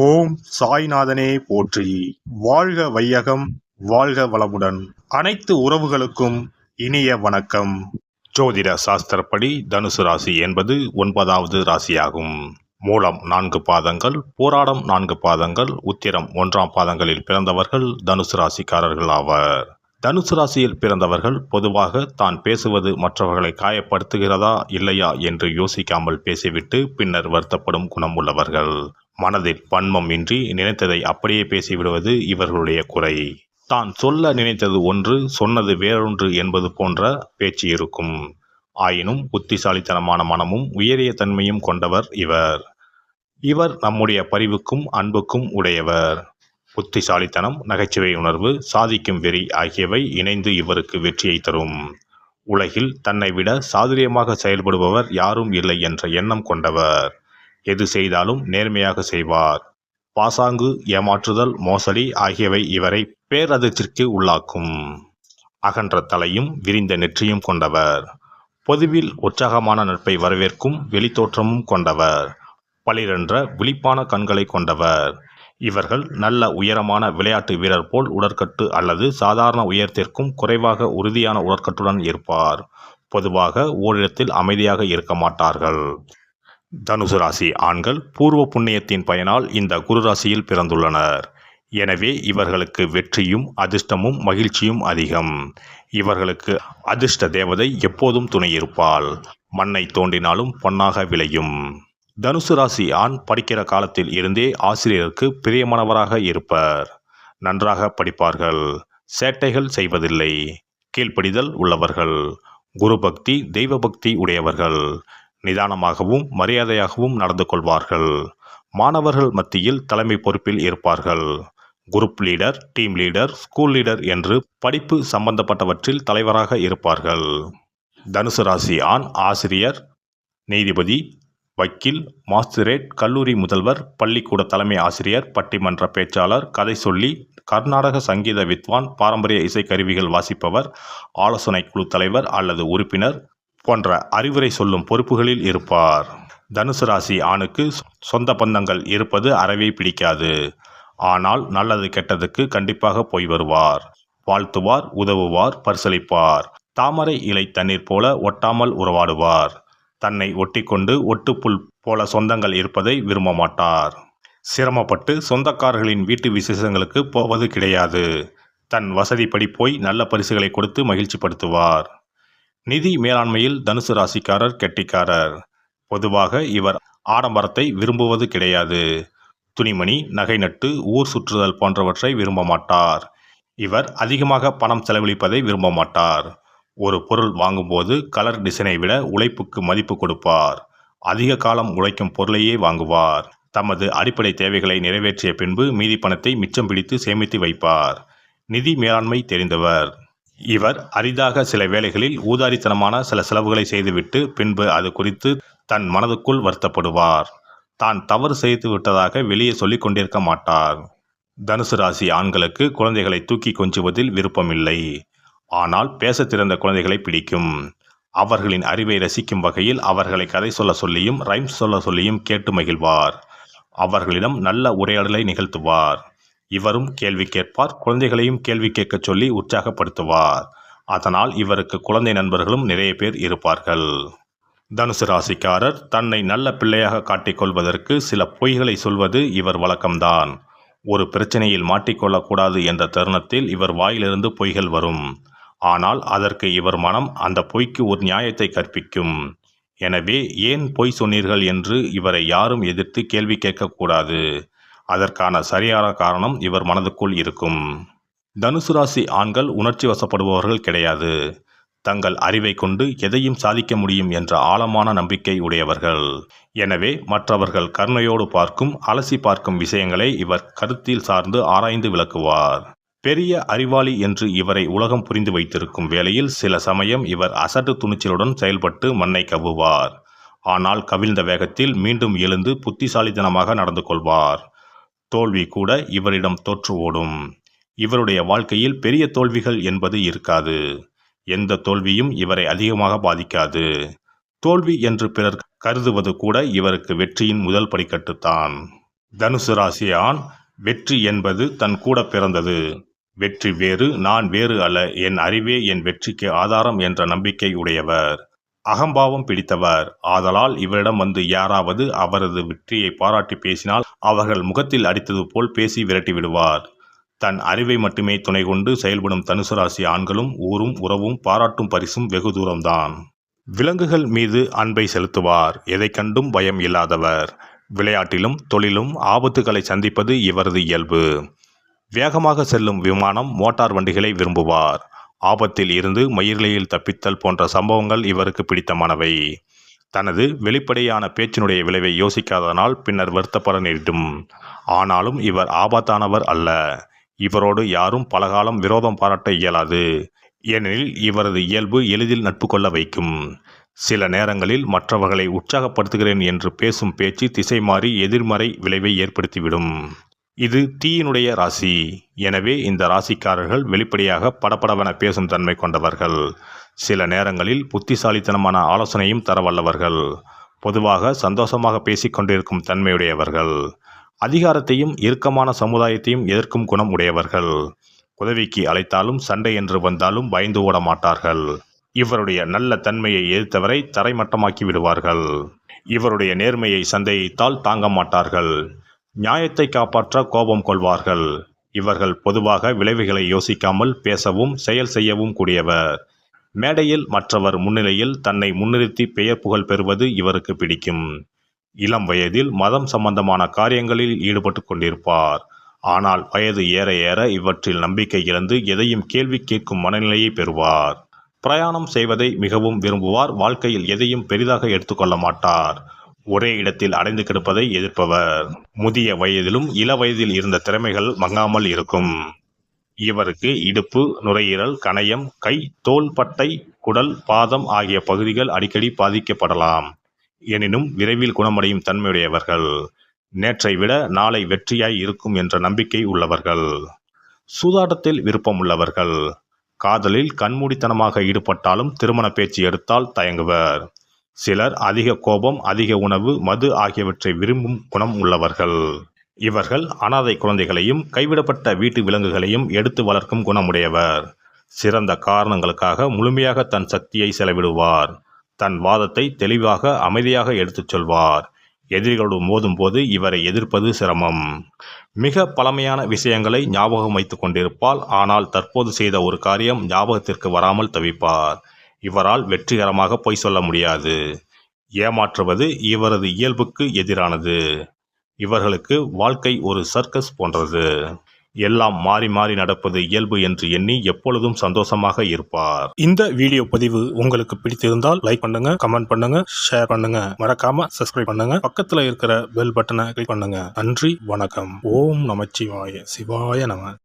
ஓம் சாய்நாதனே போற்றி. வாழ்க வையகம், வாழ்க வளமுடன். அனைத்து உறவுகளுக்கும் இனிய வணக்கம். ஜோதிட சாஸ்திரப்படி தனுசு ராசி என்பது 9வது ராசியாகும். மூலம் 4 பாதங்கள், போராடம் 4 பாதங்கள், உத்திரம் 1ஆம் பாதங்களில் பிறந்தவர்கள் தனுசு ராசிக்காரர்கள் ஆவர். தனுசு ராசியில் பிறந்தவர்கள் பொதுவாக தான் பேசுவது மற்றவர்களை காயப்படுத்துகிறதா இல்லையா என்று யோசிக்காமல் பேசிவிட்டு பின்னர் வருத்தப்படும் குணம் உள்ளவர்கள். மனதில் பன்மம் இன்றி நினைத்ததை அப்படியே பேசிவிடுவது இவர்களுடைய குறை. தான் சொல்ல நினைத்தது ஒன்று, சொன்னது வேறொன்று என்பது போன்ற பேச்சு இருக்கும். ஆயினும் புத்திசாலித்தனமான மனமும் உயரிய தன்மையும் கொண்டவர் இவர். இவர் நம்முடைய பரிவுக்கும் அன்புக்கும் உடையவர். புத்திசாலித்தனம், நகைச்சுவை உணர்வு, சாதிக்கும் வெறி ஆகியவை இணைந்து இவருக்கு வெற்றியை தரும். உலகில் தன்னை விட சாதுரியமாக செயல்படுபவர் யாரும் இல்லை என்ற எண்ணம் கொண்டவர். எது செய்தாலும் நேர்மையாக செய்வார். பாசாங்கு, ஏமாற்றுதல், மோசடி ஆகியவை இவரை பேரதிர்ச்சிக்கு உள்ளாக்கும். அகன்ற தலையும் விரிந்த நெற்றியும் கொண்டவர். பொதுவில் உற்சாகமான நட்பை வரவேற்கும் வெளித்தோற்றமும் கொண்டவர். பளிரென்ற விழிப்பான கண்களை கொண்டவர். இவர்கள் நல்ல உயரமான விளையாட்டு வீரர் போல் உடற்கட்டு அல்லது சாதாரண உயரத்திற்கும் குறைவாக உறுதியான உடற்கட்டுடன் இருப்பார். பொதுவாக ஓரிடத்தில் அமைதியாக இருக்க மாட்டார்கள். தனுசு ராசி ஆண்கள் பூர்வ புண்ணியத்தின் பயனால் இந்த குரு ராசியில் பிறந்துள்ளனர். எனவே இவர்களுக்கு வெற்றியும் அதிர்ஷ்டமும் மகிழ்ச்சியும் அதிகம். இவர்களுக்கு அதிர்ஷ்ட தேவதை எப்போதும் துணையிருப்பாள். மண்ணை தோண்டினாலும் பொன்னாக விளையும். தனுசு ராசி ஆண் படிக்கிற காலத்தில் இருந்தே ஆசிரியருக்கு பிரியமானவராக இருப்பர். நன்றாக படிப்பார்கள். சேட்டைகள் செய்வதில்லை. கீழ்ப்படிதல் உள்ளவர்கள். குரு பக்தி, தெய்வ பக்தி உடையவர்கள். நிதானமாகவும் மரியாதையாகவும் நடந்து கொள்வார்கள். மாணவர்கள் மத்தியில் தலைமை பொறுப்பில் இருப்பார்கள். Group leader, team leader, school leader என்று படிப்பு சம்பந்தப்பட்டவற்றில் தலைவராக இருப்பார்கள். தனுசு ராசி ஆண் ஆசிரியர், நீதிபதி, வக்கீல், மாஸ்திரேட், கல்லூரி முதல்வர், பள்ளிக்கூட தலைமை ஆசிரியர், பட்டிமன்ற பேச்சாளர், கதை சொல்லி, கர்நாடக சங்கீத வித்வான், பாரம்பரிய இசைக்கருவிகள் வாசிப்பவர், ஆலோசனை குழு தலைவர் அல்லது உறுப்பினர் போன்ற அறிவுரை சொல்லும் பொறுப்புகளில் இருப்பார். தனுசு ராசி ஆணுக்கு சொந்த பந்தங்கள் இருப்பது அறவே பிடிக்காது. ஆனால் நல்லது கெட்டதுக்கு கண்டிப்பாக போய் வருவார். வாழ்த்துவார், உதவுவார், பரிசளிப்பார். தாமரை இலை தண்ணீர் போல ஒட்டாமல் உறவாடுவார். தன்னை ஒட்டிக்கொண்டு ஒட்டுப்புல் போல சொந்தங்கள் இருப்பதை விரும்ப மாட்டார். சிரமப்பட்டு சொந்தக்காரர்களின் வீட்டு விசேஷங்களுக்கு போவது கிடையாது. தன் வசதிப்படி போய் நல்ல பரிசுகளை கொடுத்து மகிழ்ச்சிப்படுத்துவார். நிதி மேலாண்மையில் தனுசு ராசிக்காரர் கெட்டிக்காரர். பொதுவாக இவர் ஆடம்பரத்தை விரும்புவது கிடையாது. துணிமணி, நகை நட்டு, ஊர் சுற்றுதல் போன்றவற்றை விரும்ப மாட்டார். இவர் அதிகமாக பணம் செலவழிப்பதை விரும்ப மாட்டார். ஒரு பொருள் வாங்கும்போது கலர் டிசைனை விட உழைப்புக்கு மதிப்பு கொடுப்பார். அதிக காலம் உழைக்கும் பொருளையே வாங்குவார். தமது அடிப்படை தேவைகளை நிறைவேற்றிய பின்பு மீதி பணத்தை மிச்சம் பிடித்து சேமித்து வைப்பார். நிதி மேலாண்மை தெரிந்தவர். இவர் அரிதாக சில வேளைகளில் ஊதாரித்தனமான சில செலவுகளை செய்துவிட்டு பின்பு அது குறித்து தன் மனதுக்குள் வருத்தப்படுவார். தான் தவறு செய்து விட்டதாக வெளியே சொல்லிக் கொண்டிருக்க மாட்டார். தனுசு ராசி ஆண்களுக்கு குழந்தைகளை தூக்கி கொஞ்சுவதில் விருப்பமில்லை. ஆனால் பேச திறந்த குழந்தைகளை பிடிக்கும். அவர்களின் அறிவை ரசிக்கும் வகையில் அவர்களை கதை சொல்ல சொல்லியும் ரைம்ஸ் சொல்ல சொல்லியும் கேட்டு மகிழ்வார். அவர்களிடம் நல்ல உரையாடலை நிகழ்த்துவார். இவரும் கேள்வி கேட்பார். குழந்தைகளையும் கேள்வி கேட்க சொல்லி உற்சாகப்படுத்துவார். அதனால் இவருக்கு குழந்தை நண்பர்களும் நிறைய பேர் இருப்பார்கள். தனுசு ராசிக்காரர் தன்னை நல்ல பிள்ளையாக காட்டிக்கொள்வதற்கு சில பொய்களை சொல்வது இவர் வழக்கம்தான். ஒரு பிரச்சனையில் மாட்டிக்கொள்ளக்கூடாது என்ற தருணத்தில் இவர் வாயிலிருந்து பொய்கள் வரும். ஆனால் அதற்கு இவர் மனம் அந்த பொய்க்கு ஒரு நியாயத்தை கற்பிக்கும். எனவே ஏன் பொய் சொன்னீர்கள் என்று இவரை யாரும் எதிர்த்து கேள்வி கேட்கக்கூடாது. அதற்கான சரியான காரணம் இவர் மனதுக்குள் இருக்கும். தனுசு ராசி ஆண்கள் உணர்ச்சி வசப்படுபவர்கள் கிடையாது. தங்கள் அறிவை கொண்டு எதையும் சாதிக்க முடியும் என்ற ஆழமான நம்பிக்கை உடையவர்கள். எனவே மற்றவர்கள் கருணையோடு பார்க்கும், அலசி பார்க்கும் விஷயங்களை இவர் கருத்தில் சார்ந்து ஆராய்ந்து விளக்குவார். பெரிய அறிவாளி என்று இவரை உலகம் புரிந்து வைத்திருக்கும் வேளையில் சில சமயம் இவர் அசட்டு துணிச்சலுடன் செயல்பட்டு மண்ணை கவ்வுவார். ஆனால் கவிழ்ந்த வேகத்தில் மீண்டும் எழுந்து புத்திசாலித்தனமாக நடந்து கொள்வார். தோல்வி கூட இவரிடம் தோற்று ஓடும். இவருடைய வாழ்க்கையில் பெரிய தோல்விகள் என்பது இருக்காது. எந்த தோல்வியும் இவரை அதிகமாக பாதிக்காது. தோல்வி என்று பிறர் கருதுவது கூட இவருக்கு வெற்றியின் முதல் படிக்கட்டுத்தான். தனுசு ராசி ஆண். வெற்றி என்பது தன் கூட பிறந்தது. வெற்றி வேறு, நான் வேறு அல்ல, என் அறிவே என் வெற்றிக்கு ஆதாரம் என்ற நம்பிக்கை உடையவர். அகம்பாவம் பிடித்தவர். ஆதலால் இவரிடம் வந்து யாராவது அவரது வெற்றியை பாராட்டி பேசினால் அவர்கள் முகத்தில் அடித்தது போல் பேசி விரட்டி விடுவார். தன் அறிவை மட்டுமே துணை கொண்டு செயல்படும் தனுசு ராசி ஆண்களும் ஊரும் உறவும் பாராட்டும் பரிசும் வெகு தூரம்தான். விலங்குகள் மீது அன்பை செலுத்துவார். எதை கண்டும் பயம் இல்லாதவர். விளையாட்டிலும் தொழிலும் ஆபத்துகளை சந்திப்பது இவரது இயல்பு. வேகமாக செல்லும் விமானம், மோட்டார் வண்டிகளை விரும்புவார். ஆபத்தில் இருந்து மயிரிழையில் தப்பித்தல் போன்ற சம்பவங்கள் இவருக்கு பிடித்தமானவை. தனது வெளிப்படையான பேச்சினுடைய விளைவை யோசிக்காததனால் பின்னர் வருத்தப்பட நேரிடும். ஆனாலும் இவர் ஆபத்தானவர் அல்ல. இவரோடு யாரும் பலகாலம் விரோதம் பாராட்ட இயலாது. ஏனெனில் இவரது இயல்பு எளிதில் நட்பு கொள்ள வைக்கும். சில நேரங்களில் மற்றவர்களை உற்சாகப்படுத்துகிறேன் என்று பேசும் பேச்சு திசை மாறி எதிர்மறை விளைவை ஏற்படுத்திவிடும். இது தீயினுடைய ராசி. எனவே இந்த ராசிக்காரர்கள் வெளிப்படையாக படபடவென பேசும் தன்மை கொண்டவர்கள். சில நேரங்களில் புத்திசாலித்தனமான ஆலோசனையும் தர வல்லவர்கள். பொதுவாக சந்தோஷமாக பேசிக் கொண்டிருக்கும் தன்மையுடையவர்கள். அதிகாரத்தையும் இறுக்கமான சமுதாயத்தையும் எதிர்க்கும் குணம் உடையவர்கள். உதவிக்கு அழைத்தாலும் சண்டை என்று வந்தாலும் பயந்து ஓட மாட்டார்கள். இவருடைய நல்ல தன்மையை எதிர்த்தவரை தரைமட்டமாக்கி விடுவார்கள். இவருடைய நேர்மையை சந்தேகித்தால் தாங்க மாட்டார்கள். நியாயத்தை காப்பாற்ற கோபம் கொள்வார்கள். இவர்கள் பொதுவாக விளைவுகளை யோசிக்காமல் பேசவும் செயல் செய்யவும் கூடியவர். மேடையில் மற்றவர் முன்னிலையில் தன்னை முன்னிறுத்தி பெயர் புகழ் பெறுவது இவருக்கு பிடிக்கும். இளம் வயதில் மதம் சம்பந்தமான காரியங்களில் ஈடுபட்டு கொண்டிருப்பார். ஆனால் வயது ஏற ஏற இவற்றில் நம்பிக்கை இழந்து எதையும் கேள்வி கேட்கும் மனநிலையை பெறுவார். பிரயாணம் செய்வதை மிகவும் விரும்புவார். வாழ்க்கையில் எதையும் பெரிதாக எடுத்துக்கொள்ள மாட்டார். ஒரே இடத்தில் அடைந்து கிடப்பதை எதிர்ப்பவர். முதிய வயதிலும் இள வயதில் இருந்த திறமைகள் மங்காமல் இருக்கும். இவருக்கு இடுப்பு, நுரையீரல், கணையம், கை, தோள்பட்டை, குடல், பாதம் ஆகிய பகுதிகள் அடிக்கடி பாதிக்கப்படலாம். எனினும் விரைவில் குணமடையும் தன்மையுடையவர்கள். நேற்றை விட நாளை வெற்றியாய் இருக்கும் என்ற நம்பிக்கை உள்ளவர்கள். சூதாட்டத்தில் விருப்பம் உள்ளவர்கள். காதலில் கண்மூடித்தனமாக ஈடுபட்டாலும் திருமண பேச்சு எடுத்தால் தயங்குவர். சிலர் அதிக கோபம், அதிக உணவு, மது ஆகியவற்றை விரும்பும் குணம் உள்ளவர்கள். இவர்கள் அனாதை குழந்தைகளையும் கைவிடப்பட்ட வீட்டு விலங்குகளையும் எடுத்து வளர்க்கும் குணமுடையவர். சிறந்த காரணங்களுக்காக முழுமையாக தன் சக்தியை செலவிடுவார். தன் வாதத்தை தெளிவாக அமைதியாக எடுத்துச் சொல்வார். எதிரிகளோடு மோதும் போது இவரை எதிர்ப்பது சிரமம். மிக பழமையான விஷயங்களை ஞாபகம் வைத்துக் கொண்டிருப்பால். ஆனால் தற்போது செய்த ஒரு காரியம் ஞாபகத்திற்கு வராமல் தவிப்பார். இவரால் வெற்றிகரமாக பொய் சொல்ல முடியாது. ஏமாற்றுவது இவரது இயல்புக்கு எதிரானது. இவர்களுக்கு வாழ்க்கை ஒரு சர்க்கஸ் போன்றது. எல்லாம் மாறி மாறி நடப்பது இயல்பு என்று எண்ணி எப்பொழுதும் சந்தோஷமாக இருப்பார். இந்த வீடியோ பதிவு உங்களுக்கு பிடித்திருந்தால் லைக் பண்ணுங்க, கமெண்ட் பண்ணுங்க, ஷேர் பண்ணுங்க. மறக்காம சப்ஸ்கிரைப் பண்ணுங்க. பக்கத்துல இருக்கிற பெல் பட்டனை கிளிக் பண்ணுங்க. நன்றி, வணக்கம். ஓம் நமச்சிவாய. சிவாய நம.